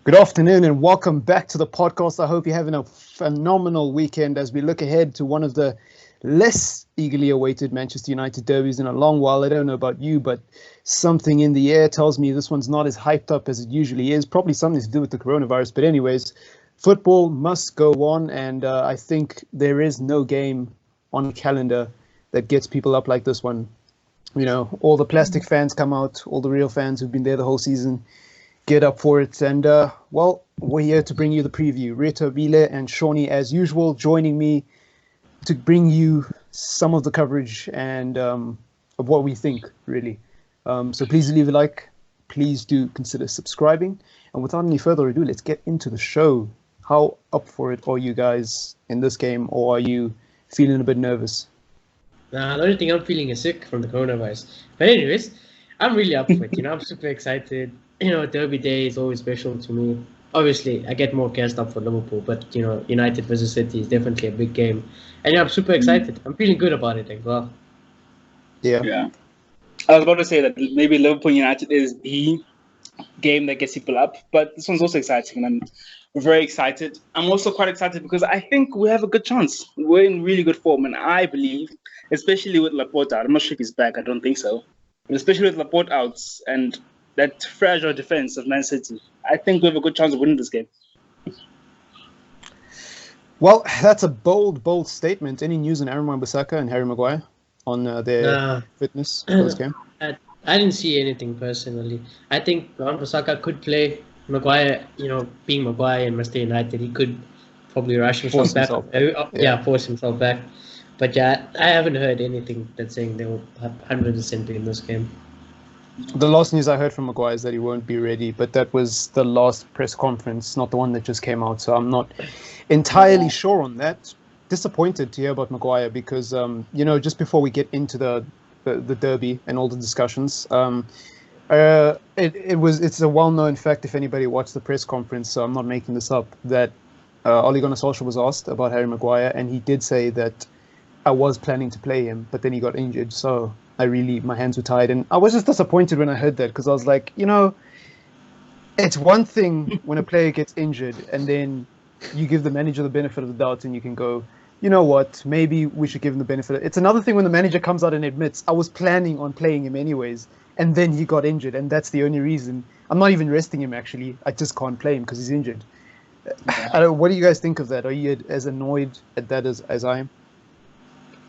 Good afternoon and welcome back to the podcast. I hope you're having a phenomenal weekend as we look ahead to one of the less eagerly awaited Manchester United derbies in a long while. I don't know about you, but something in the air tells me this one's not as hyped up as it usually is. Probably something to do with the coronavirus. But anyways, football must go on, and I think there is no game on the calendar that gets people up like this one. You know, all the plastic fans come out, all the real fans who've been there the whole season get up for it. And, well, we're here to bring you the preview. Reto, Vile, and Shawnee, as usual, joining me to bring you some of the coverage and of what we think, really. So please leave a like. Please do consider subscribing. And without any further ado, let's get into the show. How up for it are you guys in this game, or are you feeling a bit nervous? Nah, the only thing I'm feeling is sick from the coronavirus. But anyways, I'm really up for it. I'm super excited. Derby Day is always special to me. Obviously, I get more gassed up for Liverpool, but, United versus City is definitely a big game. And I'm super excited. I'm feeling good about it as well. Yeah. I was about to say that maybe Liverpool United is the game that gets people up, but this one's also exciting, and I'm very excited. I'm also quite excited because I think we have a good chance. We're in really good form, and I believe, especially with Laporte out, I'm not sure if he's back, I don't think so, but especially with Laporte out and that fragile defense of Man City, I think we have a good chance of winning this game. Well, that's a bold statement. Any news on Aaron Wan-Bissaka and Harry Maguire on their fitness for this game? I didn't see anything personally. I think Wan-Bissaka could play. Maguire, being Maguire and Manchester United, he could probably rush himself back. Force himself back. But yeah, I haven't heard anything that's saying they will 100% be in this game. The last news I heard from Maguire is that he won't be ready, but that was the last press conference, not the one that just came out. So I'm not entirely sure on that. Disappointed to hear about Maguire because, just before we get into the derby and all the discussions, it's a well-known fact if anybody watched the press conference, so I'm not making this up, that Ole Gunnar Solskjaer was asked about Harry Maguire, and he did say that I was planning to play him, but then he got injured, so my hands were tied. And I was just disappointed when I heard that, because I was like, it's one thing when a player gets injured and then you give the manager the benefit of the doubt and you can go, you know what, maybe we should give him the benefit. It's another thing when the manager comes out and admits, I was planning on playing him anyways, and then he got injured, and that's the only reason. I'm not even resting him, actually. I just can't play him because he's injured. What do you guys think of that? Are you as annoyed at that as I am?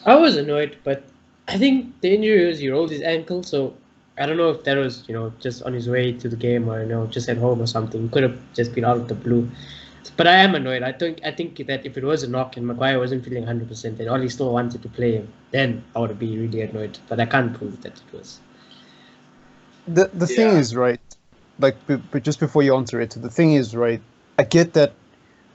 I was annoyed, but I think the injury was he rolled his ankle, so I don't know if that was, just on his way to the game or, just at home or something. He could have just been out of the blue. But I am annoyed. I think that if it was a knock and Maguire wasn't feeling 100% and Oli still wanted to play him, then I would be really annoyed. But I can't prove that it was. The thing is, right, like, but just before you answer it, the thing is, right, I get that.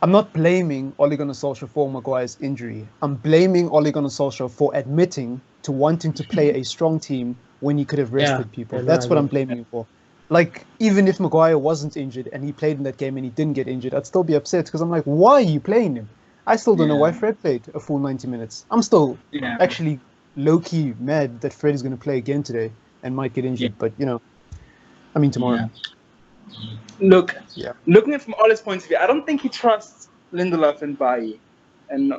I'm not blaming Ole Gunnar Solskjaer for Maguire's injury. I'm blaming Ole Gunnar Solskjaer for admitting to wanting to play a strong team when he could have rested people. That's what I'm blaming him for. Like, even if Maguire wasn't injured and he played in that game and he didn't get injured, I'd still be upset because I'm like, why are you playing him? I still don't know why Fred played a full 90 minutes. I'm still actually low-key mad that Fred is going to play again today and might get injured, but, tomorrow. Yeah. Look, looking at it from Ole's point of view, I don't think he trusts Lindelof and Bailly. And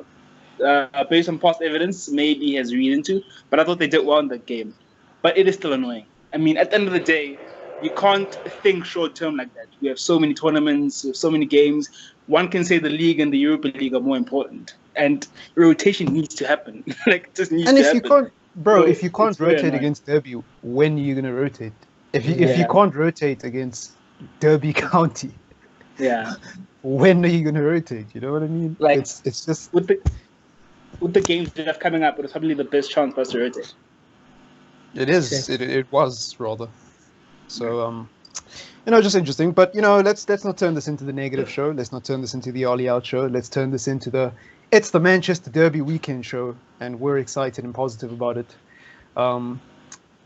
based on past evidence, maybe he has reason to, but I thought they did well in that game. But it is still annoying. I mean, at the end of the day, you can't think short-term like that. We have so many tournaments, we have so many games. One can say the league and the Europa League are more important. And rotation needs to happen. Just needs to happen. If you can't rotate against Derby, when are you going to rotate? If you can't rotate against Derby County, when are you going to rotate? You know what I mean? Like, it's just with the games that have coming up, it's probably the best chance for us to rotate. It is. It was rather. So just interesting. But let's not turn this into the negative show. Let's not turn this into the Ollie out show. Let's turn this into it's the Manchester Derby weekend show, and we're excited and positive about it.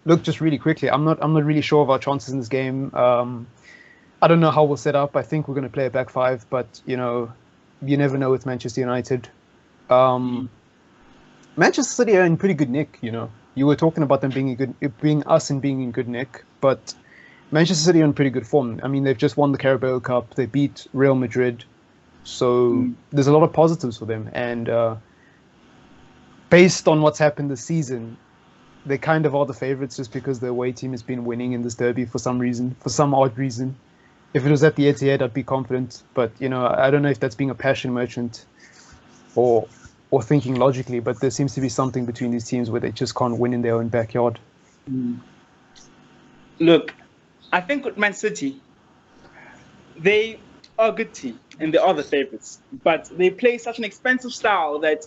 Look, just really quickly, I'm not really sure of our chances in this game. I don't know how we'll set up. I think we're going to play a back five, but you never know with Manchester United. Manchester City are in pretty good nick. You were talking about them being in good nick, but Manchester City are in pretty good form. I mean, they've just won the Carabao Cup. They beat Real Madrid. So there's a lot of positives for them. And based on what's happened this season, they kind of are the favourites just because the away team has been winning in this derby for some reason, for some odd reason. If it was at the Etihad, I'd be confident. But, I don't know if that's being a passion merchant or thinking logically, but there seems to be something between these teams where they just can't win in their own backyard. Look, I think with Man City, they are a good team and they are the favourites, but they play such an expensive style that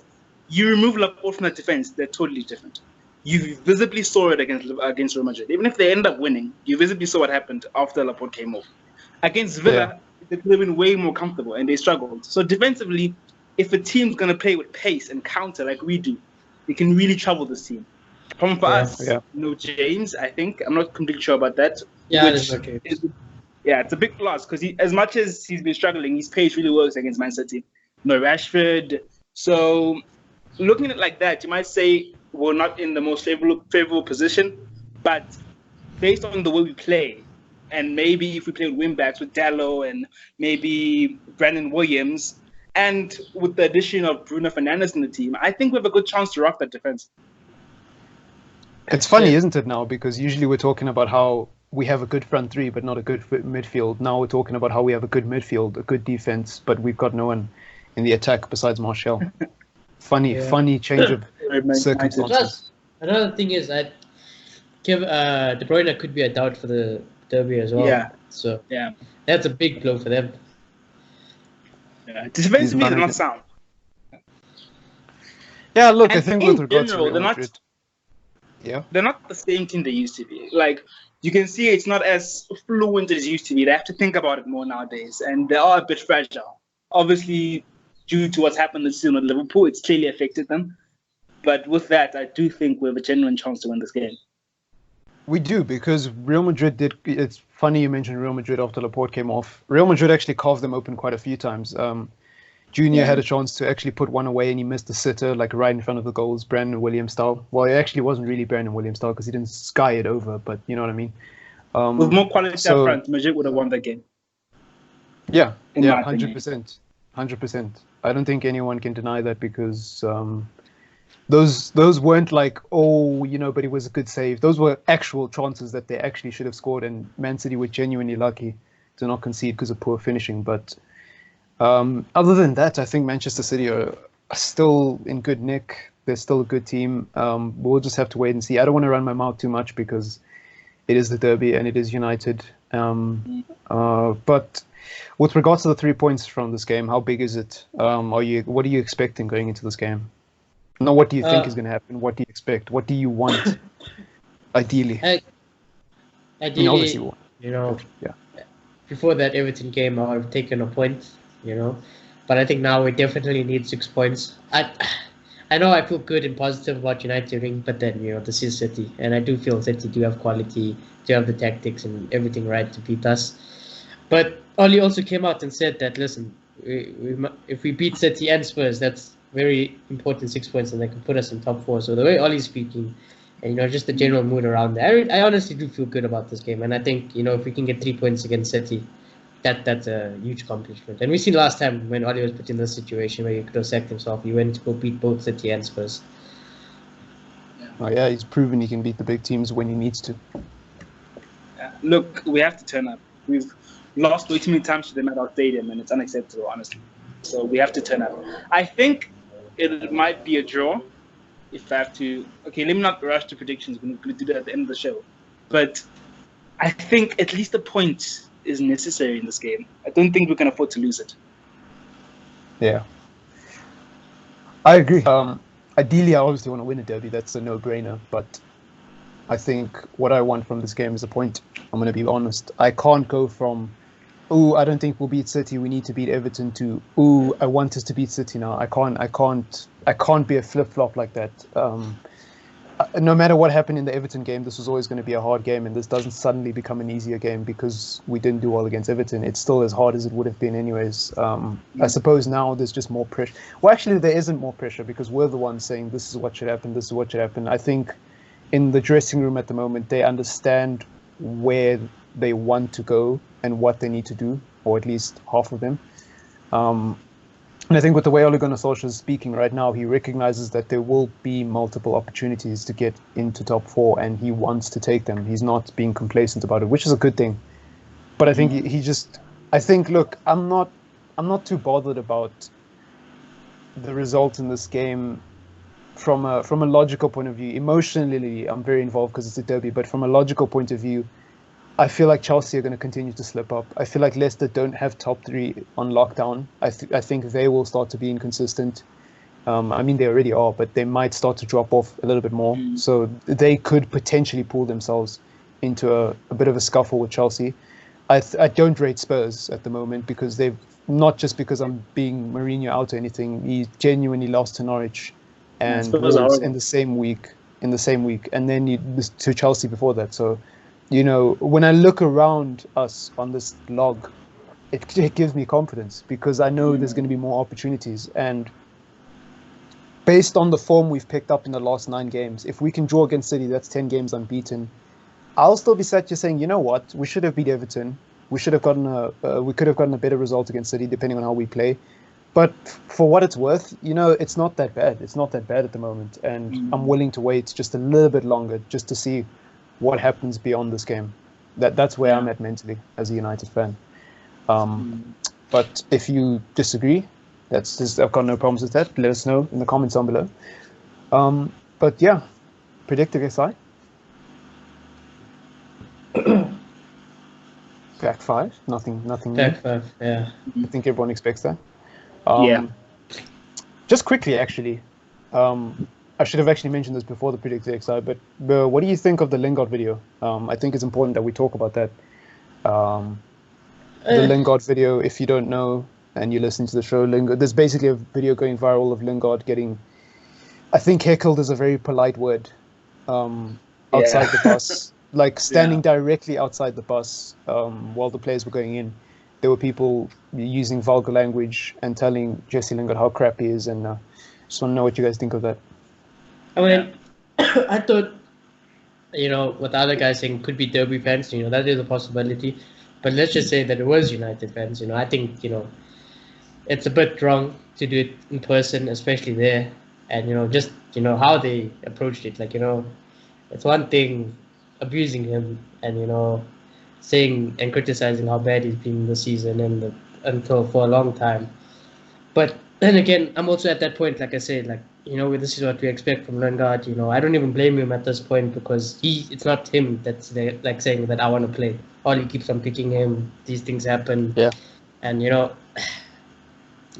you remove Laporte from the defence, they're totally different. You visibly saw it against Real Madrid. Even if they end up winning, you visibly saw what happened after Laporte came off. Against Villa, they could have been way more comfortable and they struggled. So defensively, if a team's going to play with pace and counter like we do, they can really trouble this team. Problem for us, no James, I think. I'm not completely sure about that. Yeah, that's okay. It's a big plus because as much as he's been struggling, his pace really works against Man City. No Rashford. So looking at it like that, you might say we're not in the most favorable position, but based on the way we play, and maybe if we play with wing-backs with Dalot and maybe Brandon Williams, and with the addition of Bruno Fernandes in the team, I think we have a good chance to rock that defense. It's funny, isn't it, now? Because usually we're talking about how we have a good front three, but not a good midfield. Now we're talking about how we have a good midfield, a good defense, but we've got no one in the attack besides Martial. Funny change of circumstances. Plus, another thing is that De Bruyne could be a doubt for the derby as well. Yeah. So that's a big blow for them. Yeah. Defensively, they're not sound. Yeah, look, I think with regards to Real Madrid, they're not the same team they used to be. Like, you can see it's not as fluent as it used to be. They have to think about it more nowadays, and they are a bit fragile. Obviously, due to what's happened this season at Liverpool, it's clearly affected them. But with that, I do think we have a genuine chance to win this game. We do, because Real Madrid did. It's funny you mentioned Real Madrid after Laporte came off. Real Madrid actually carved them open quite a few times. Junior had a chance to actually put one away and he missed the sitter, like right in front of the goals, Brandon Williams style. Well, it actually wasn't really Brandon Williams style because he didn't sky it over, but you know what I mean. With more quality up front, Madrid would have won that game. Yeah, 100%. 100%. I don't think anyone can deny that because those weren't like, but it was a good save. Those were actual chances that they actually should have scored, and Man City were genuinely lucky to not concede because of poor finishing. But other than that, I think Manchester City are still in good nick. They're still a good team. We'll just have to wait and see. I don't want to run my mouth too much because it is the derby and it is United. But with regards to the 3 points from this game, how big is it? What are you expecting going into this game? No, what do you think is going to happen? What do you expect? What do you want? Ideally. Obviously, before that Everton game, I would have taken a point, but I think now we definitely need 6 points. I know I feel good and positive about United winning, but then, this is City, and I do feel City do have quality, do have the tactics and everything right to beat us. But Oli also came out and said that, listen, if we beat City and Spurs, that's very important 6 points, and they can put us in top 4. So the way Oli's speaking, and just the general mood around there, I honestly do feel good about this game. And I think, if we can get 3 points against City, that's a huge accomplishment. And we seen last time when Oli was put in this situation where he could have sacked himself, he went to go beat both City and Spurs. Oh yeah, he's proven he can beat the big teams when he needs to. Look, we have to turn up. We've lost way too many times to them at our stadium, and it's unacceptable, honestly. So we have to turn up. I think it might be a draw. If I have to, okay, let me not rush to predictions. We're going to do that at the end of the show. But I think at least a point is necessary in this game. I don't think we can afford to lose it. Yeah, I agree. Ideally, I obviously want to win a derby. That's a no-brainer. But I think what I want from this game is a point. I'm going to be honest. I can't go from, I don't think we'll beat City, we need to beat Everton, to, I want us to beat City now. I can't be a flip-flop like that. No matter what happened in the Everton game, this was always going to be a hard game, and this doesn't suddenly become an easier game because we didn't do well against Everton. It's still as hard as it would have been anyways. I suppose now there's just more pressure. Well, actually, there isn't more pressure because we're the ones saying this is what should happen, I think in the dressing room at the moment, they understand where they want to go and what they need to do, or at least half of them. And I think with the way Ole Gunnar Solskjaer is speaking right now, he recognizes that there will be multiple opportunities to get into top four, and he wants to take them. He's not being complacent about it, which is a good thing. But I think I think, look, I'm not too bothered about the result in this game from a logical point of view. Emotionally, I'm very involved because it's a derby, but from a logical point of view, I feel like Chelsea are going to continue to slip up. I feel like Leicester don't have top three on lockdown. I think they will start to be inconsistent. I mean, they already are, but they might start to drop off a little bit more. So they could potentially pull themselves into a bit of a scuffle with Chelsea. I don't rate Spurs at the moment because they've, not just because I'm being Mourinho out or anything, he genuinely lost to Norwich and Wolves in the same week, and then to Chelsea before that. So, you know, when I look around us on this log, it gives me confidence because I know there's going to be more opportunities. And based on the form we've picked up in the last 9 games, if we can draw against City, that's 10 games unbeaten. I'll still be sat here saying, you know what, we should have beat Everton. We should have gotten we could have gotten a better result against City, depending on how we play. But for what it's worth, you know, it's not that bad. It's not that bad at the moment, and I'm willing to wait just a little bit longer just to see what happens beyond this game. That's where I'm at mentally as a United fan. But if you disagree, I've got no problems with that. Let us know in the comments down below. But yeah, predict XI. Back 5, nothing. Back 5, yeah. I think everyone expects that. Just quickly, actually, I should have actually mentioned this before the Predict XI, but what do you think of the Lingard video? I think it's important that we talk about that. The Lingard video, if you don't know and you listen to the show, there's basically a video going viral of Lingard getting, I think heckled is a very polite word, outside the bus. Like standing directly outside the bus while the players were going in. There were people using vulgar language and telling Jesse Lingard how crap he is, and just want to know what you guys think of that. I mean, I thought, you know, what the other guys saying could be Derby fans, you know, that is a possibility. But let's just say that it was United fans, you know. I think, you know, it's a bit wrong to do it in person, especially there. And, you know, just, you know, how they approached it. Like, you know, it's one thing abusing him and, you know, saying and criticizing how bad he's been this season and until for a long time. But then again, I'm also at that point, like I said, like, you know, this is what we expect from Lingard. You know, I don't even blame him at this point because it's not him that's there, like saying that I want to play. All he keeps on picking him. These things happen. Yeah. And, you know,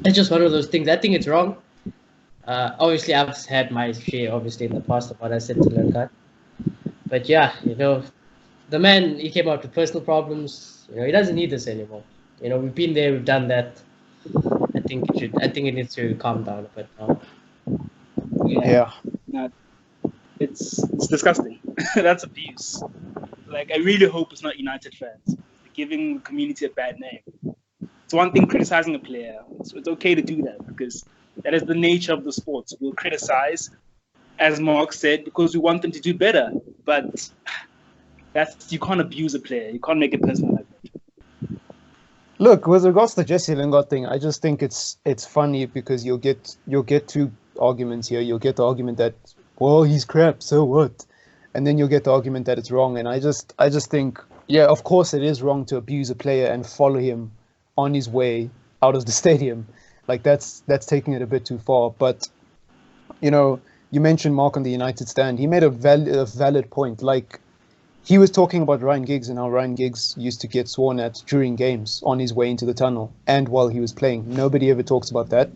it's just one of those things. I think it's wrong. Obviously, I've had my share, obviously, in the past of what I said to Lingard. But yeah, you know, the man, he came out with personal problems. You know, he doesn't need this anymore. You know, we've been there, we've done that. I think it needs to calm down a bit now. Yeah. It's disgusting. That's abuse. Like, I really hope it's not United fans giving the community a bad name. It's one thing criticizing a player. It's okay to do that because that is the nature of the sport. We'll criticize, as Mark said, because we want them to do better. But you can't abuse a player. You can't make it personal like that. Look, with regards to the Jesse Lingard thing, I just think it's funny because you'll get 2 arguments here. You'll get the argument that, well, he's crap, so what? And then you'll get the argument that it's wrong. And I just think, yeah, of course it is wrong to abuse a player and follow him on his way out of the stadium. Like that's taking it a bit too far. But, you know, you mentioned Mark on the United stand. He made a valid point. Like, he was talking about Ryan Giggs and how Ryan Giggs used to get sworn at during games on his way into the tunnel and while he was playing. Nobody ever talks about that.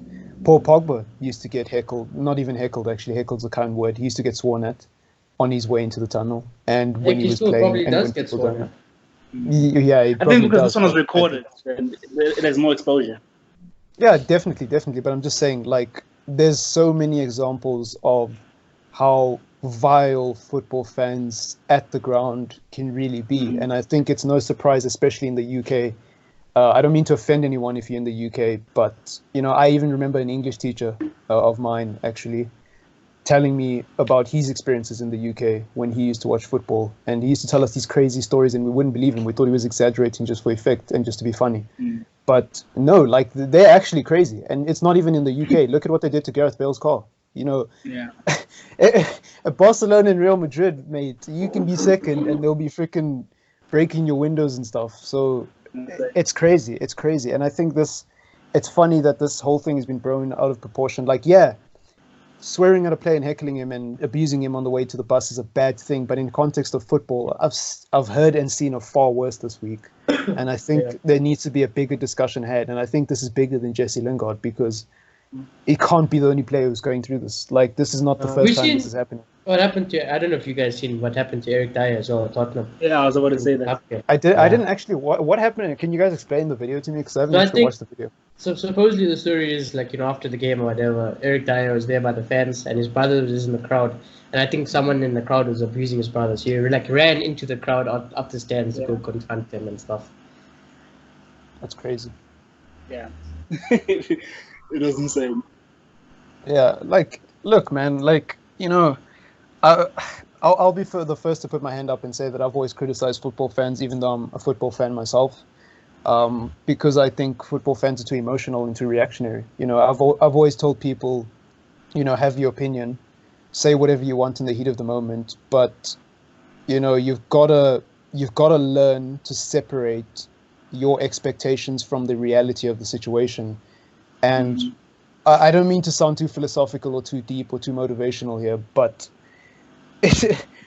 Paul Pogba used to get heckled. Not even heckled, actually. Heckled's a kind word. He used to get sworn at on his way into the tunnel. And when he was playing... probably does get sworn at. Yeah, I think because this one was recorded, and it has more exposure. Yeah, definitely. But I'm just saying, like, there's so many examples of how vile football fans at the ground can really be. And I think it's no surprise, especially in the UK. I don't mean to offend anyone if you're in the UK, but, you know, I even remember an English teacher of mine actually telling me about his experiences in the UK when he used to watch football, and he used to tell us these crazy stories, and we wouldn't believe him. We thought he was exaggerating just for effect and just to be funny. But no, like they're actually crazy, and it's not even in the UK. Look at what they did to Gareth Bale's car. You know, at Barcelona and Real Madrid, mate, you can be second and they'll be freaking breaking your windows and stuff. So it's crazy. It's crazy. And I think it's funny that this whole thing has been blown out of proportion. Like, yeah, swearing at a player and heckling him and abusing him on the way to the bus is a bad thing. But in context of football, I've heard and seen of far worse this week. And I think there needs to be a bigger discussion had. And I think this is bigger than Jesse Lingard, because he can't be the only player who's going through this. Like, this is not the first time this is happening. What happened to, I don't know if you guys seen what happened to Eric Dyer as well at Tottenham. Yeah, I was about to say that. I didn't actually. What happened? Can you guys explain the video to me? Because I haven't actually watched the video. So supposedly the story is like, you know, after the game or whatever, Eric Dyer was there by the fans and his brother was in the crowd. And I think someone in the crowd was abusing his brother. So he like ran into the crowd up the stands to go confront them and stuff. That's crazy. Yeah. It was insane. Yeah, like, look, man, like, you know, I'll be the first to put my hand up and say that I've always criticized football fans, even though I'm a football fan myself, because I think football fans are too emotional and too reactionary. You know, I've always told people, you know, have your opinion, say whatever you want in the heat of the moment, but, you know, you've got to learn to separate your expectations from the reality of the situation. And I don't mean to sound too philosophical or too deep or too motivational here, but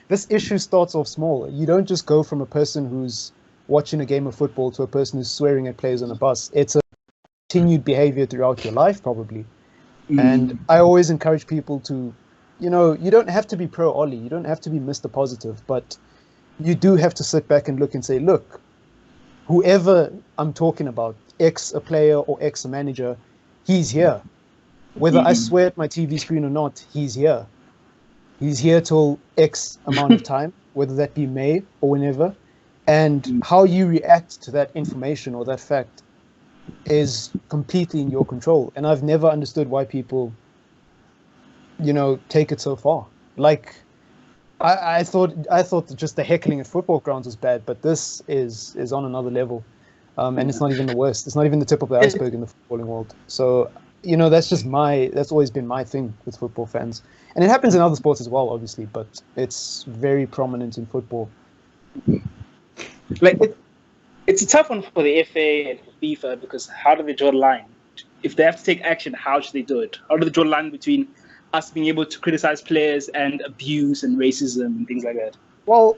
this issue starts off small. You don't just go from a person who's watching a game of football to a person who's swearing at players on a bus. It's a continued behavior throughout your life, probably. And I always encourage people to, you know, you don't have to be pro Ollie, you don't have to be Mr. Positive, but you do have to sit back and look and say, look, whoever I'm talking about, X a player or X a manager, he's here. Whether I swear at my TV screen or not, he's here. He's here till X amount of time, whether that be May or whenever. And how you react to that information or that fact is completely in your control. And I've never understood why people, you know, take it so far. Like, I thought that just the heckling at football grounds was bad, but this is on another level. And it's not even the worst. It's not even the tip of the iceberg in the footballing world. So, you know, that's always been my thing with football fans. And it happens in other sports as well, obviously, but it's very prominent in football. Like, it's a tough one for the FA and for FIFA, because how do they draw the line? If they have to take action, how should they do it? How do they draw the line between us being able to criticize players and abuse and racism and things like that? Well,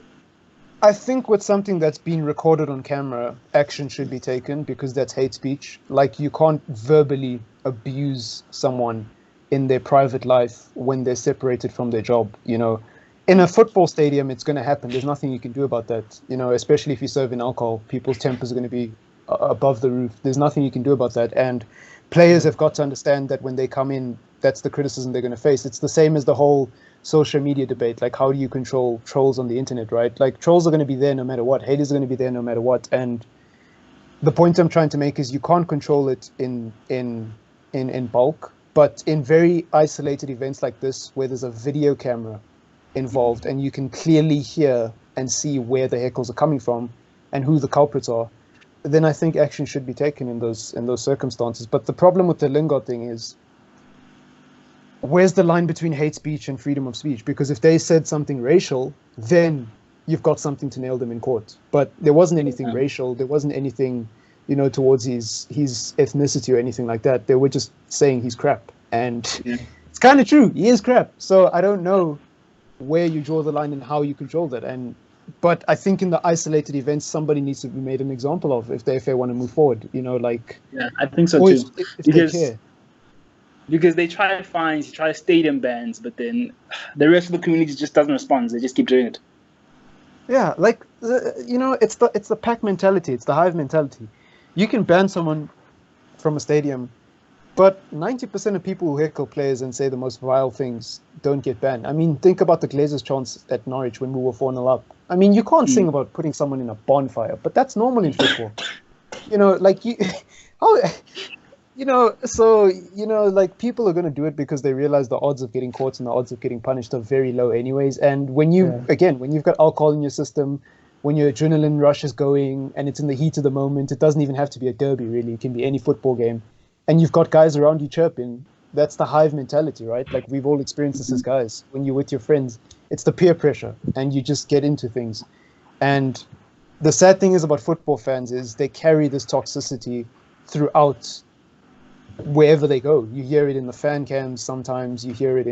I think with something that's been recorded on camera, action should be taken, because that's hate speech. Like, you can't verbally abuse someone in their private life when they're separated from their job. You know, in a football stadium, it's going to happen. There's nothing you can do about that. You know, especially if you serve in alcohol, people's tempers are going to be above the roof. There's nothing you can do about that. And players have got to understand that when they come in, that's the criticism they're going to face. It's the same as the whole social media debate. Like, how do you control trolls on the internet, right? Like, trolls are going to be there no matter what. Haters are going to be there no matter what. And the point I'm trying to make is you can't control it in bulk, but in very isolated events like this, where there's a video camera involved and you can clearly hear and see where the heckles are coming from and who the culprits are, then I think action should be taken in those circumstances. But the problem with the Lingard thing is, where's the line between hate speech and freedom of speech? Because if they said something racial, then you've got something to nail them in court. But there wasn't anything racial. There wasn't anything, you know, towards his ethnicity or anything like that. They were just saying he's crap. And it's kind of true. He is crap. So I don't know where you draw the line and how you control that. But I think in the isolated events, somebody needs to be made an example of if the FA want to move forward. You know, like... Yeah, I think so too. Because they try fines, they try stadium bans, but then the rest of the community just doesn't respond. They just keep doing it. Yeah, like, you know, it's the pack mentality. It's the hive mentality. You can ban someone from a stadium, but 90% of people who heckle players and say the most vile things don't get banned. I mean, think about the Glazers' chance at Norwich when we were 4-0 up. I mean, you can't sing about putting someone in a bonfire, but that's normal in football. You know, like, like people are going to do it because they realize the odds of getting caught and the odds of getting punished are very low anyways. And when you've got alcohol in your system, when your adrenaline rush is going and it's in the heat of the moment, it doesn't even have to be a derby, really. It can be any football game. And you've got guys around you chirping. That's the hive mentality, right? Like we've all experienced this as guys. When you're with your friends, it's the peer pressure and you just get into things. And the sad thing is about football fans is they carry this toxicity throughout wherever they go. You hear it in the fan cams sometimes, you hear it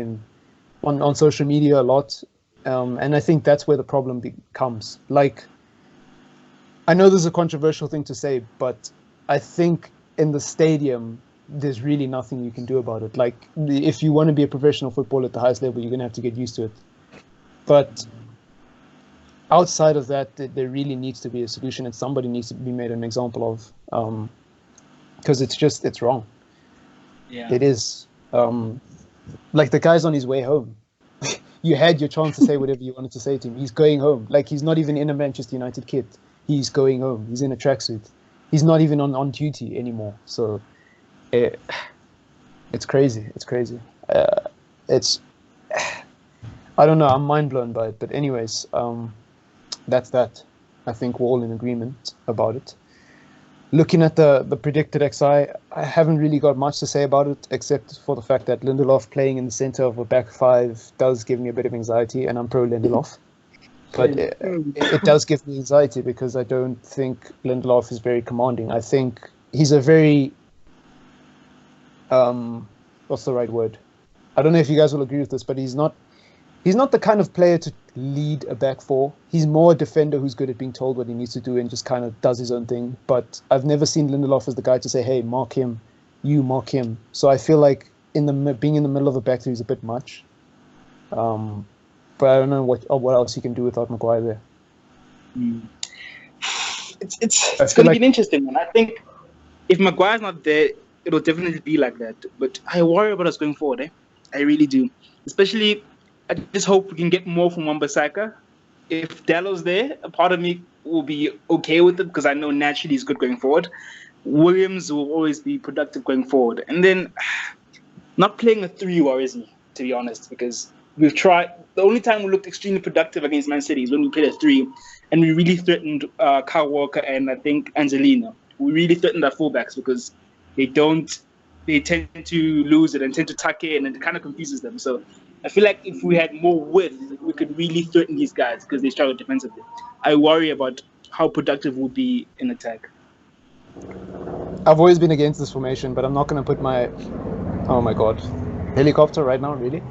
on social media a lot. And I think that's where the problem comes. Like, I know this is a controversial thing to say, but I think in the stadium, there's really nothing you can do about it. Like, if you want to be a professional footballer at the highest level, you're going to have to get used to it. But outside of that, there really needs to be a solution, and somebody needs to be made an example of, because it's wrong. Yeah. It is. Like the guy's on his way home. You had your chance to say whatever you wanted to say to him. He's going home. Like, he's not even in a Manchester United kit. He's going home. He's in a tracksuit. He's not even on duty anymore. So it's crazy. It's crazy. I don't know. I'm mind blown by it. But anyways, that's that. I think we're all in agreement about it. Looking at the predicted XI, I haven't really got much to say about it, except for the fact that Lindelof playing in the center of a back five does give me a bit of anxiety, and I'm pro Lindelof. But it does give me anxiety because I don't think Lindelof is very commanding. I think he's a very, what's the right word? I don't know if you guys will agree with this, but he's not the kind of player to lead a back four. He's more a defender who's good at being told what he needs to do and just kind of does his own thing. But I've never seen Lindelof as the guy to say, hey, mark him, you mark him. So I feel like being in the middle of a back three is a bit much. But I don't know what else he can do without Maguire there. It's going to be an interesting one. I think if Maguire's not there, it'll definitely be like that. But I worry about us going forward. I really do. Especially, I just hope we can get more from Wan-Bissaka. If Dallow's there, a part of me will be okay with it because I know naturally he's good going forward. Williams will always be productive going forward. And then not playing a 3 worries me, to be honest, because we've tried. The only time we looked extremely productive against Man City is when we played a 3 and we really threatened Kyle Walker and I think Angelino. We really threatened our fullbacks because they tend to lose it and tend to tuck in and it kind of confuses them. So I feel like if we had more width, we could really threaten these guys because they struggle defensively. I worry about how productive we'll be in attack. I've always been against this formation, but I'm not going to put my... Oh my god. Helicopter right now, really?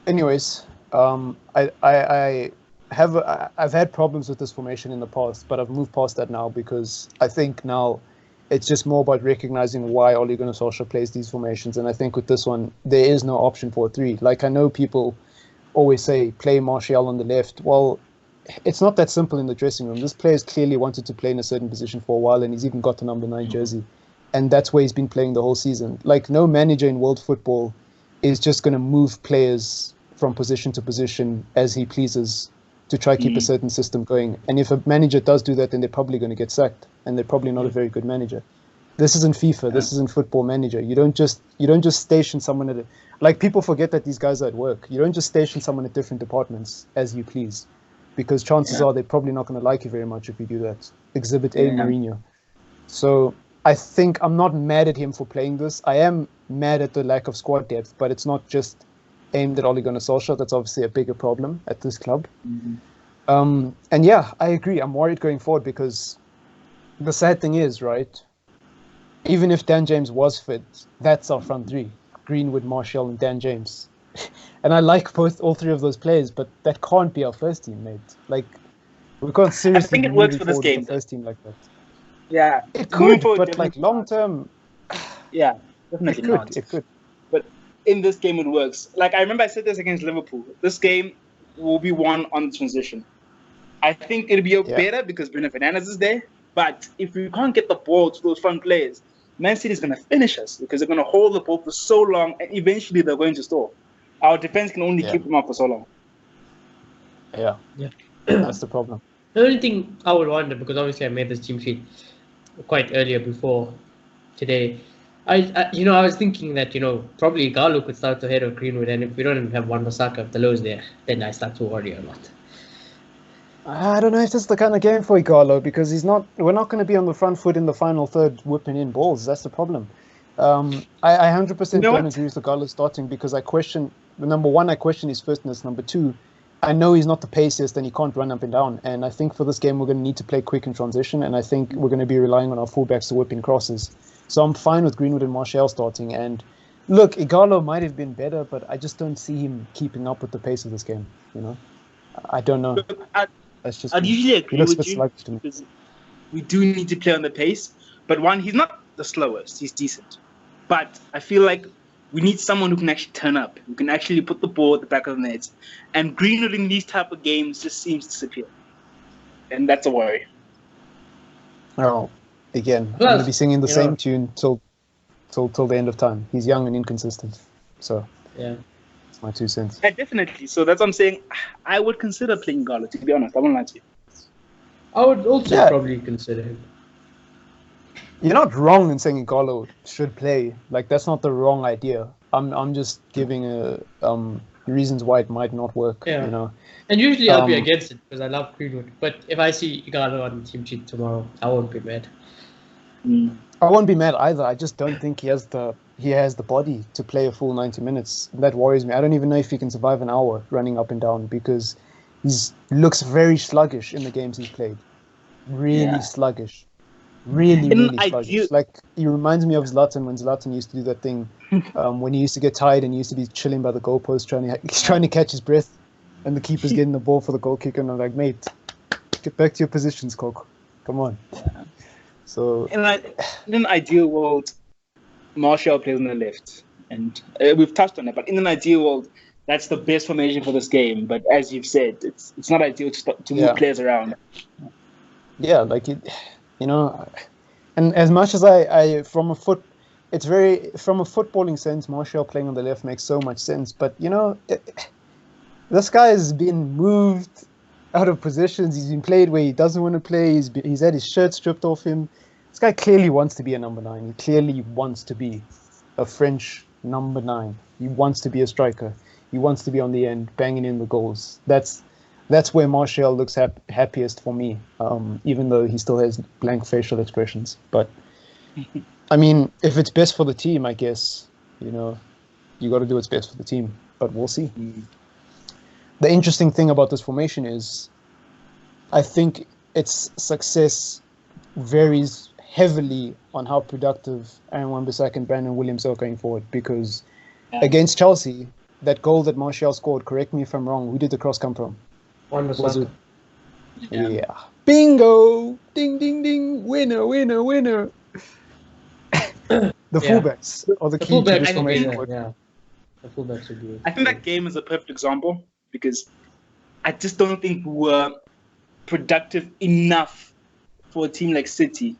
Anyways, I've had problems with this formation in the past, but I've moved past that now because I think now it's just more about recognizing why Ole Gunnar Solskjaer plays these formations. And I think with this one, there is no option for a 3. Like, I know people always say, play Martial on the left. Well, it's not that simple in the dressing room. This player's clearly wanted to play in a certain position for a while, and he's even got the number 9 jersey. And that's where he's been playing the whole season. Like, no manager in world football is just going to move players from position to position as he pleases to try to keep a certain system going. And if a manager does do that, then they're probably going to get sacked, and they're probably not a very good manager. This isn't FIFA. This isn't Football Manager. You don't just station someone at like, people forget that these guys are at work. You don't just station someone at different departments as you please, because chances are they're probably not going to like you very much if you do that. Exhibit A, Mourinho. So I think I'm not mad at him for playing this. I am mad at the lack of squad depth, but it's not just aimed at Ole Gunnar Solskjaer. That's obviously a bigger problem at this club. And yeah, I agree. I'm worried going forward because the sad thing is, right, even if Dan James was fit, that's our front 3. Greenwood, Martial, and Dan James. And I like all 3 of those players, but that can't be our first team, mate. Like, we can't seriously I think it works for this game. First team like that. Yeah. It could, but like long term... Yeah, definitely not. It could. But in this game, it works. Like, I remember I said this against Liverpool. This game will be won on transition. I think it'll be better because Bruno Fernandes is there. But if we can't get the ball to those front players, Man City is going to finish us because they're going to hold the ball for so long and eventually they're going to score. Our defense can only keep them up for so long. Yeah. That's the problem. The only thing I would wonder, because obviously I made this team sheet, quite earlier before today. I was thinking that probably Igalo could start ahead of Greenwood, and if we don't have Wan-Bissaka, if the low's there, then I start to worry a lot. I don't know if this is the kind of game for Igalo because we're not going to be on the front foot in the final third whipping in balls. That's the problem. I 100% don't agree with Igalo starting because number one, I question his fitness. Number two, I know he's not the paciest and he can't run up and down. And I think for this game, we're going to need to play quick in transition. And I think we're going to be relying on our fullbacks to whip in crosses. So I'm fine with Greenwood and Martial starting. And look, Igalo might have been better, but I just don't see him keeping up with the pace of this game. I don't know. I'd usually agree with you because we do need to play on the pace. But one, he's not the slowest. He's decent. But I feel like we need someone who can actually turn up, who can actually put the ball at the back of the net. And Greenwood in these type of games just seems to disappear. And that's a worry. Oh, again, I'm going to be singing the same tune till the end of time. He's young and inconsistent. So, yeah. That's my 2 cents. Yeah, definitely. So that's what I'm saying. I would consider playing Igalo, to be honest. I won't lie to you. I would also probably consider him. You're not wrong in saying Igalo should play. Like, that's not the wrong idea. I'm just giving reasons why it might not work. Yeah. And usually I'll be against it because I love Greenwood. But if I see Igalo on Team Sheet tomorrow, I won't be mad. I won't be mad either. I just don't think he has the body to play a full 90 minutes. That worries me. I don't even know if he can survive an hour running up and down because he looks very sluggish in the games he's played. Really sluggish. Really sluggish. Like, he reminds me of Zlatan when Zlatan used to do that thing when he used to get tired and he used to be chilling by the goalpost trying to catch his breath and the keeper's getting the ball for the goal kick and I'm like, mate, get back to your positions, Coco. Come on. Yeah. So in an ideal world, Martial plays on the left. And we've touched on it, but in an ideal world, that's the best formation for this game. But as you've said, it's not ideal to move players around. Yeah, like it. And as much as from a footballing sense, Martial playing on the left makes so much sense. But this guy has been moved out of positions. He's been played where he doesn't want to play. He's had his shirt stripped off him. This guy clearly wants to be a number 9. He clearly wants to be a French number 9. He wants to be a striker. He wants to be on the end, banging in the goals. That's where Martial looks happiest for me, even though he still has blank facial expressions. But, I mean, if it's best for the team, I guess, you got to do what's best for the team. But we'll see. The interesting thing about this formation is I think its success varies heavily on how productive Aaron Wan-Bissaka and Brandon Williams are going forward. Because against Chelsea, that goal that Martial scored, correct me if I'm wrong, who did the cross come from? Was it? Yeah. Bingo! Ding, ding, ding! Winner, winner, winner! The fullbacks are the key to this formation. The fullbacks would be. I think that game is a perfect example because I just don't think we were productive enough for a team like City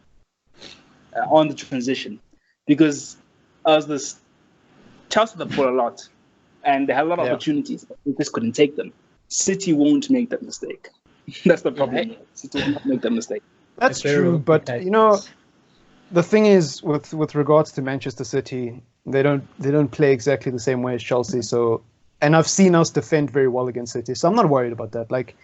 on the transition because Chelsea had the ball a lot and they had a lot of opportunities, but we just couldn't take them. City won't make that mistake. That's the problem. City will not make that mistake. That's true, but the thing is, with regards to Manchester City, they don't play exactly the same way as Chelsea. So, and I've seen us defend very well against City, so I'm not worried about that. Like,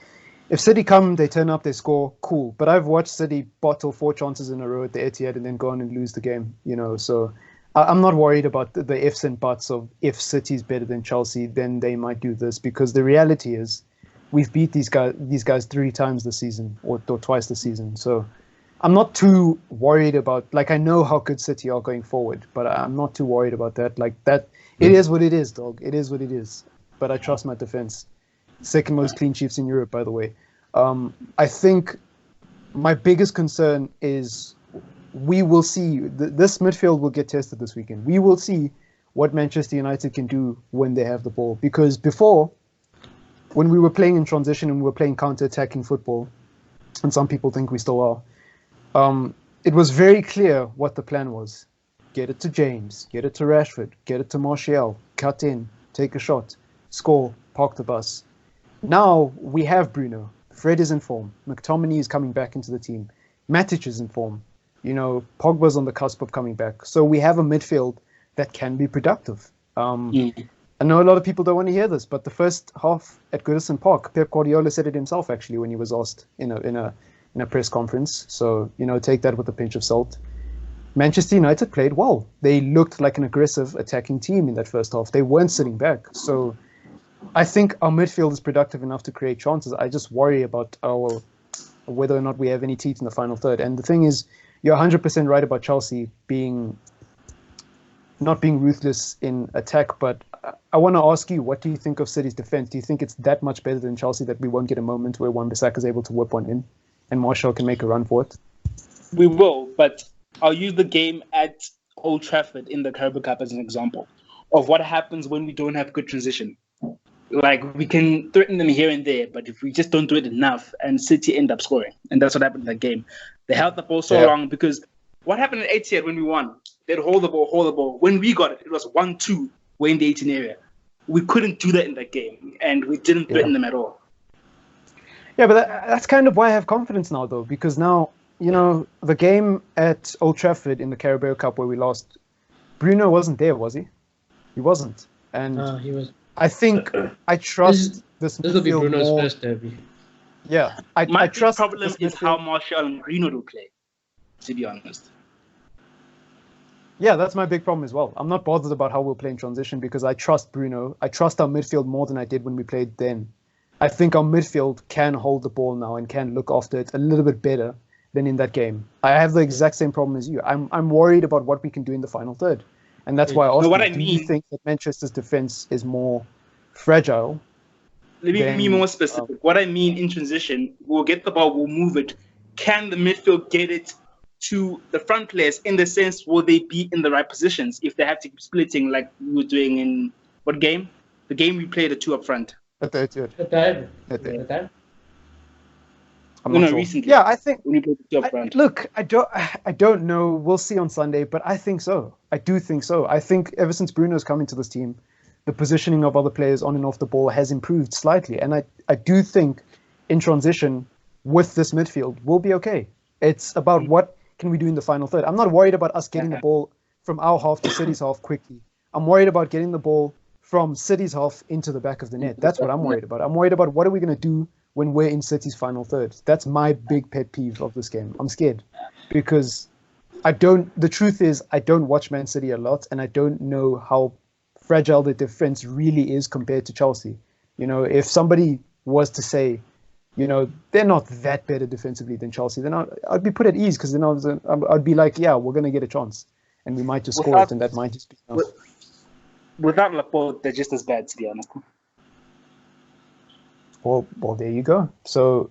if City come, they turn up, they score, cool. But I've watched City bottle 4 chances in a row at the Etihad and then go on and lose the game. So I'm not worried about the ifs and buts of if City's better than Chelsea, then they might do this, because the reality is we've beat these guys 3 times this season or twice this season. So I'm not too worried about, like, I know how good City are going forward, but I'm not too worried about that. Like, that, it is what it is, dog. It is what it is. But I trust my defense. Second most clean sheets in Europe, by the way. I think my biggest concern is we will see, this midfield will get tested this weekend. We will see what Manchester United can do when they have the ball. Because before, when we were playing in transition and we were playing counter-attacking football, and some people think we still are, it was very clear what the plan was. Get it to James, get it to Rashford, get it to Martial, cut in, take a shot, score, park the bus. Now we have Bruno. Fred is in form. McTominay is coming back into the team. Matic is in form. Pogba's on the cusp of coming back. So we have a midfield that can be productive. I know a lot of people don't want to hear this, but the first half at Goodison Park, Pep Guardiola said it himself actually when he was asked in a press conference. So take that with a pinch of salt. Manchester United played well. They looked like an aggressive attacking team in that first half. They weren't sitting back. So I think our midfield is productive enough to create chances. I just worry about whether or not we have any teeth in the final third. And the thing is, you're 100% right about Chelsea not being ruthless in attack, but I want to ask you, what do you think of City's defense? Do you think it's that much better than Chelsea that we won't get a moment where Wan-Bissaka is able to whip one in and Martial can make a run for it? We will, but I'll use the game at Old Trafford in the Carabao Cup as an example of what happens when we don't have good transition. Like, we can threaten them here and there, but if we just don't do it enough, and City end up scoring. And that's what happened in that game. They held the ball so long because what happened at Etihad when we won? They'd hold the ball. When we got it, it was 1-2. We're in the 18 area. We couldn't do that in that game, and we didn't threaten them at all. Yeah, but that's kind of why I have confidence now, though, because now, the game at Old Trafford in the Carabao Cup where we lost, Bruno wasn't there, was he? He wasn't. And he was. I think I trust this midfield. This will be Bruno's first derby. Yeah, My trust. problem is how Martial and Greenwood will play, to be honest. Yeah, that's my big problem as well. I'm not bothered about how we'll play in transition because I trust Bruno. I trust our midfield more than I did when we played then. I think our midfield can hold the ball now and can look after it a little bit better than in that game. I have the exact same problem as you. I'm worried about what we can do in the final third. And that's why I asked do you think that Manchester's defense is more fragile? Let me be more specific. What I mean in transition, we'll get the ball, we'll move it. Can the midfield get it to the front players in the sense, will they be in the right positions if they have to keep splitting like we were doing in what game? The game we played the two up front. At the Etihad. Recently. Yeah, I think. When we played the two up front. Look, I don't know. We'll see on Sunday, but I think so. I do think so. I think ever since Bruno's come into this team, the positioning of other players on and off the ball has improved slightly, and I do think in transition with this midfield we'll be okay. It's about what can we do in the final third. I'm not worried about us getting the ball from our half to City's half quickly. I'm worried about getting the ball from City's half into the back of the net. That's what I'm worried about. I'm worried about what are we going to do when we're in City's final third. That's my big pet peeve of this game. I'm scared because the truth is I don't watch Man City a lot and I don't know how fragile the defense really is compared to Chelsea. If somebody was to say, they're not that better defensively than Chelsea, then I'd be put at ease because then I'd be like, yeah, we're going to get a chance and we might just score it and that might just be enough. Without Laporte, they're just as bad, to be honest. Well, there you go. So,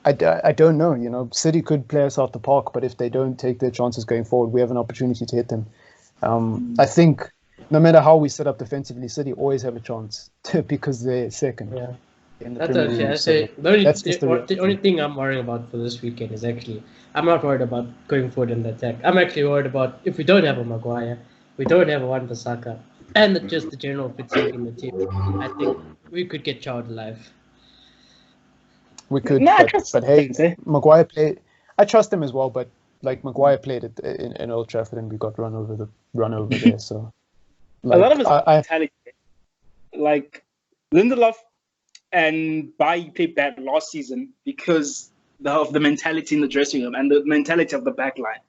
I don't know. City could play us out the park, but if they don't take their chances going forward, we have an opportunity to hit them. I think no matter how we set up defensively, City always have a chance because they're second. Yeah. That's actually, I say the only thing I'm worrying about for this weekend is actually I'm not worried about going forward in the attack. I'm actually worried about if we don't have a Maguire, we don't have a Wan-Bissaka, and just the general fatigue in the team. I think we could get charred alive. We could, but hey, Maguire played. I trust him as well, but like Maguire played it in Old Trafford and we got run over there. So a lot of his mentality, like Lindelof and Bailly played bad last season because of the mentality in the dressing room and the mentality of the back line.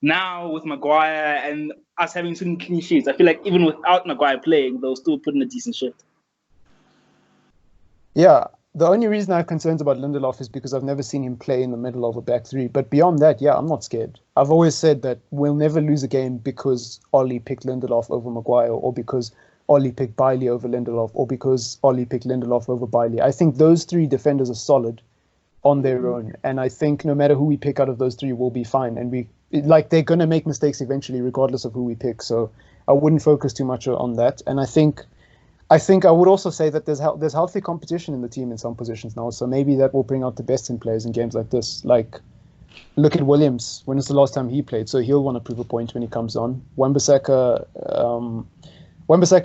Now with Maguire and us having so many clean sheets, I feel like even without Maguire playing, they'll still put in a decent shift. Yeah, the only reason I have concerns about Lindelof is because I've never seen him play in the middle of a back three. But beyond that, yeah, I'm not scared. I've always said that we'll never lose a game because Ollie picked Lindelof over Maguire or because Ollie picked Bailly over Lindelof or because Ollie picked Lindelof over Bailly. I think those three defenders are solid on their own. And I think no matter who we pick out of those three, we'll be fine. And they're going to make mistakes eventually, regardless of who we pick. So I wouldn't focus too much on that. And I think I would also say that there's healthy competition in the team in some positions now. So maybe that will bring out the best in players in games like this. Like, look at Williams. When is the last time he played? So he'll want to prove a point when he comes on. Wan-Bissaka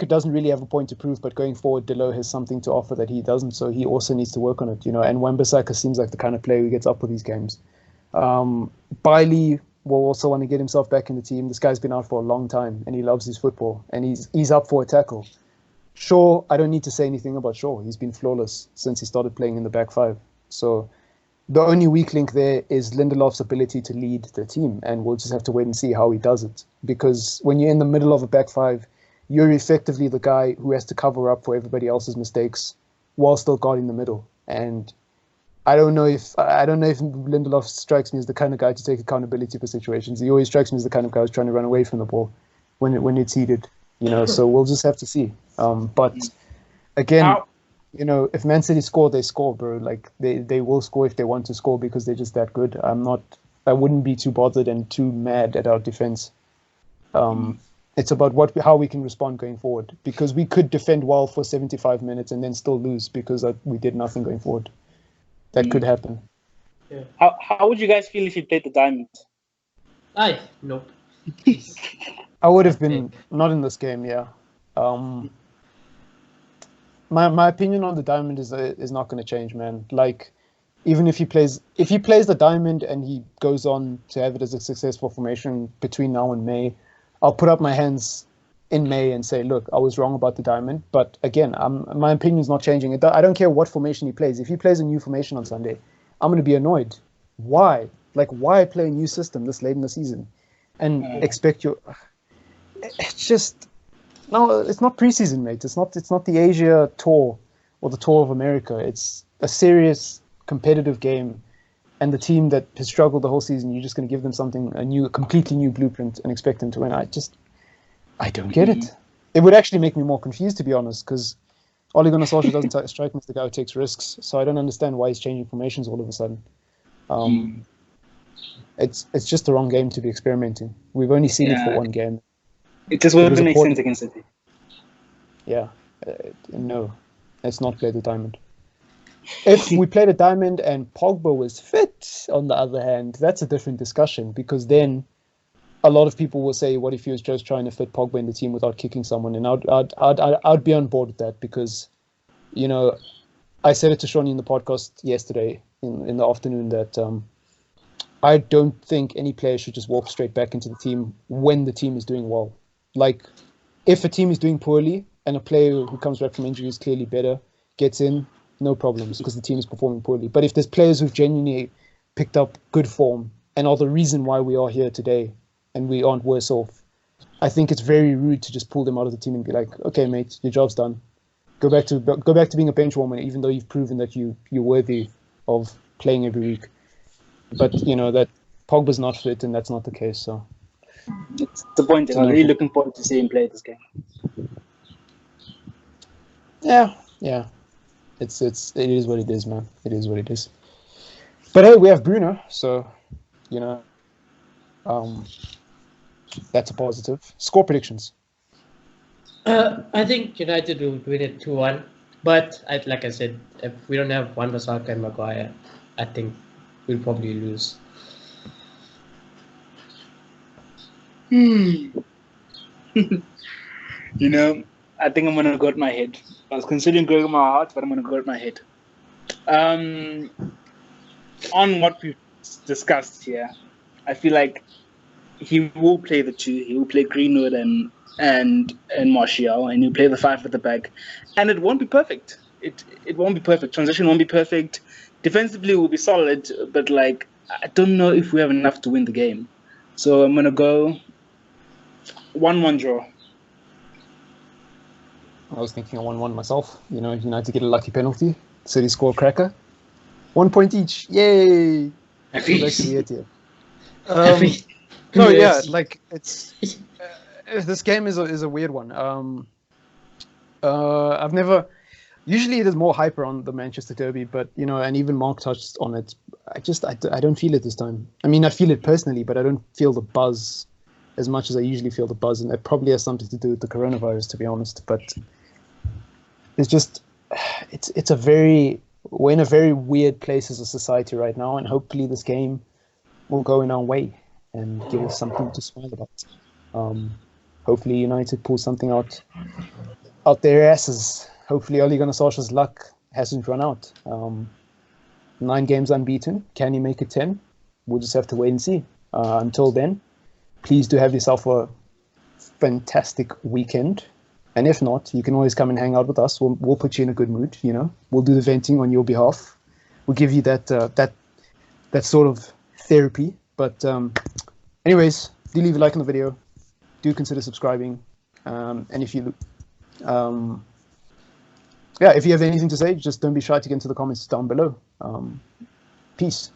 doesn't really have a point to prove, but going forward, Delo has something to offer that he doesn't. So he also needs to work on it, And Wan-Bissaka seems like the kind of player who gets up for these games. Bailey will also want to get himself back in the team. This guy's been out for a long time, and he loves his football, and he's up for a tackle. Shaw, I don't need to say anything about Shaw. He's been flawless since he started playing in the back five. So the only weak link there is Lindelof's ability to lead the team, and we'll just have to wait and see how he does it. Because when you're in the middle of a back five, you're effectively the guy who has to cover up for everybody else's mistakes while still guarding the middle. And I don't know if Lindelof strikes me as the kind of guy to take accountability for situations. He always strikes me as the kind of guy who's trying to run away from the ball when it's heated. So we'll just have to see. But again, if Man City score, they score, bro. Like they will score if they want to score because they're just that good. I wouldn't be too bothered and too mad at our defense. It's about how we can respond going forward, because we could defend well for 75 minutes and then still lose because we did nothing going forward. That could happen. Yeah. How would you guys feel if you played the Diamond? Nope. I would have been not in this game. Yeah. My opinion on the Diamond is not going to change, man. Like, even if he plays the Diamond and he goes on to have it as a successful formation between now and May, I'll put up my hands in May and say, look, I was wrong about the Diamond. But again, my opinion is not changing. I don't care what formation he plays. If he plays a new formation on Sunday, I'm going to be annoyed. Why? Like, why play a new system this late in the season and expect your? It's just no. It's not preseason, mate. It's not the Asia tour or the Tour of America. It's a serious competitive game, and the team that has struggled the whole season, you're just going to give them a completely new blueprint and expect them to win. I don't get it. It would actually make me more confused, to be honest, because Ole Gunnar Solskjaer doesn't strike me as the guy who takes risks, so I don't understand why he's changing formations all of a sudden. It's just the wrong game to be experimenting. We've only seen it for one game. It just wouldn't make sense against City. Yeah, no, let's not play the Diamond. If we played a Diamond and Pogba was fit, on the other hand, that's a different discussion, because then a lot of people will say, what if he was just trying to fit Pogba in the team without kicking someone? And I'd be on board with that, because, I said it to Shawnee in the podcast yesterday in the afternoon that I don't think any player should just walk straight back into the team when the team is doing well. Like, if a team is doing poorly and a player who comes back from injury is clearly better, gets in, no problems, because the team is performing poorly. But if there's players who've genuinely picked up good form and are the reason why we are here today and we aren't worse off, I think it's very rude to just pull them out of the team and be like, okay, mate, your job's done. Go back to being a bench warmer, even though you've proven that you're worthy of playing every week. But that Pogba's not fit, and that's not the case. So it's the point. I'm really looking forward to seeing him play this game. Yeah. It is what it is, man. It is what it is. But hey, we have Bruno, so that's a positive. Score predictions. I think United will win it 2-1. But like I said, if we don't have Wan-Bissaka and Maguire, I think we'll probably lose. I think I'm gonna go with my head. I was considering going with my heart, but I'm gonna go with my head. On what we've discussed here, I feel like he will play the two. He will play Greenwood and Martial, and he'll play the five at the back. And it won't be perfect. It won't be perfect. Transition won't be perfect. Defensively, we'll be solid, but I don't know if we have enough to win the game. So I'm gonna go 1-1 draw. I was thinking of 1-1 myself. United get a lucky penalty. City score a cracker. 1 point each. Yay! It's this game is a weird one. I've never. Usually there's more hype around the Manchester Derby, but and even Mark touched on it. I don't feel it this time. I mean, I feel it personally, but I don't feel the buzz as much as I usually feel the buzz, and that probably has something to do with the coronavirus, to be honest. But it's just, we're in a very weird place as a society right now, and hopefully this game will go in our way and give us something to smile about. Hopefully United pull something out their asses. Hopefully Ole Gunnar Solskjaer's luck hasn't run out. 9 games unbeaten. Can he make it 10? we'll just have to wait and see. Until then, please do have yourself a fantastic weekend. And if not, you can always come and hang out with us. We'll put you in a good mood. You know, we'll do the venting on your behalf. We'll give you that sort of therapy. But anyways, do leave a like on the video. Do consider subscribing. And if you if you have anything to say, just don't be shy to get into the comments down below. Peace.